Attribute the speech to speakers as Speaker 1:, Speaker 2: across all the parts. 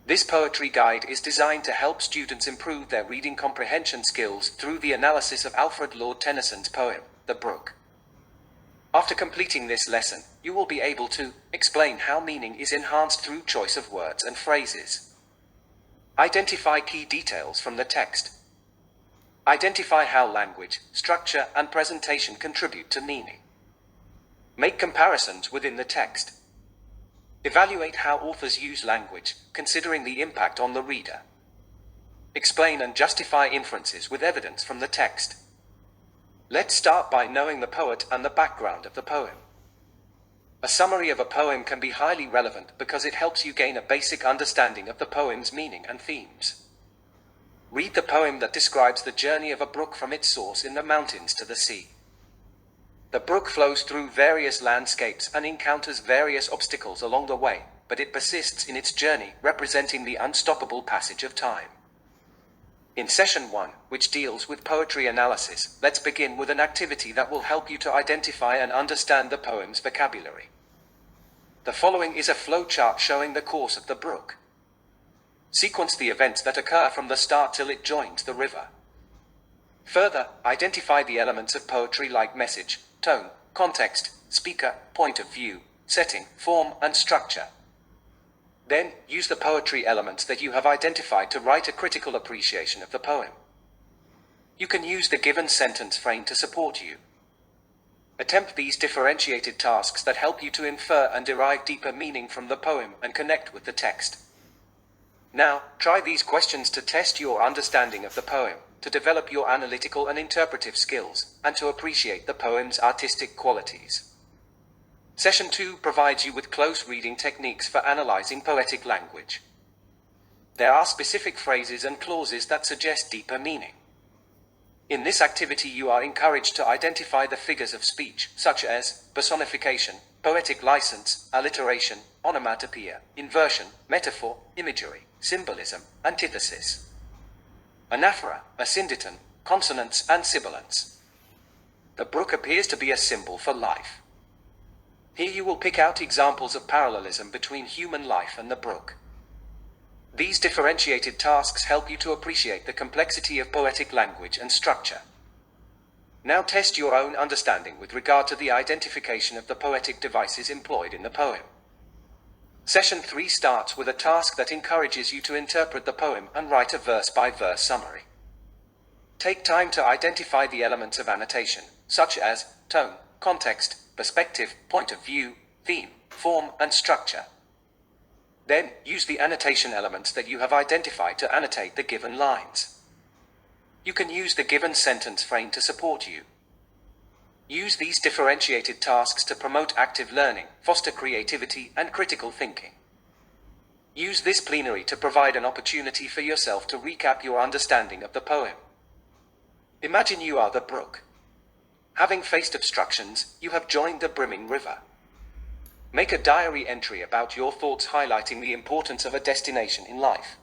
Speaker 1: This poetry guide is designed to help students improve their reading comprehension skills through the analysis of Alfred Lord Tennyson's poem, The Brook. After completing this lesson, you will be able to explain how meaning is enhanced through choice of words and phrases. Identify key details from the text. Identify how language, structure, and presentation contribute to meaning. Make comparisons within the text. Evaluate how authors use language, considering the impact on the reader. Explain and justify inferences with evidence from the text. Let's start by knowing the poet and the background of the poem. A summary of a poem can be highly relevant because it helps you gain a basic understanding of the poem's meaning and themes. Read the poem that describes the journey of a brook from its source in the mountains to the sea. The brook flows through various landscapes and encounters various obstacles along the way, but it persists in its journey, representing the unstoppable passage of time. In Session 1, which deals with poetry analysis, let's begin with an activity that will help you to identify and understand the poem's vocabulary. The following is a flowchart showing the course of the brook. Sequence the events that occur from the start till it joins the river. Further, identify the elements of poetry like message, tone, context, speaker, point of view, setting, form, and structure. Then, use the poetry elements that you have identified to write a critical appreciation of the poem. You can use the given sentence frame to support you. Attempt these differentiated tasks that help you to infer and derive deeper meaning from the poem and connect with the text. Now, try these questions to test your understanding of the poem, to develop your analytical and interpretive skills, and to appreciate the poem's artistic qualities. Session 2 provides you with close reading techniques for analyzing poetic language. There are specific phrases and clauses that suggest deeper meaning. In this activity, you are encouraged to identify the figures of speech, such as personification, poetic license, alliteration, onomatopoeia, inversion, metaphor, imagery, symbolism, antithesis, anaphora, asyndeton, consonants, and sibilants. The brook appears to be a symbol for life. Here you will pick out examples of parallelism between human life and the brook. These differentiated tasks help you to appreciate the complexity of poetic language and structure. Now test your own understanding with regard to the identification of the poetic devices employed in the poem. Session 3 starts with a task that encourages you to interpret the poem and write a verse-by-verse summary. Take time to identify the elements of annotation, such as tone, context, perspective, point of view, theme, form, and structure. Then, use the annotation elements that you have identified to annotate the given lines. You can use the given sentence frame to support you. Use these differentiated tasks to promote active learning, foster creativity, and critical thinking. Use this plenary to provide an opportunity for yourself to recap your understanding of the poem. Imagine you are the brook. Having faced obstructions, you have joined the brimming river. Make a diary entry about your thoughts highlighting the importance of a destination in life.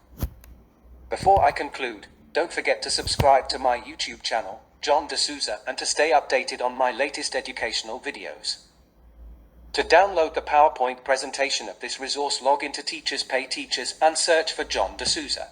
Speaker 1: Before I conclude, don't forget to subscribe to my YouTube channel, John D'Souza, and to stay updated on my latest educational videos. To download the PowerPoint presentation of this resource, log into Teachers Pay Teachers and search for John D'Souza.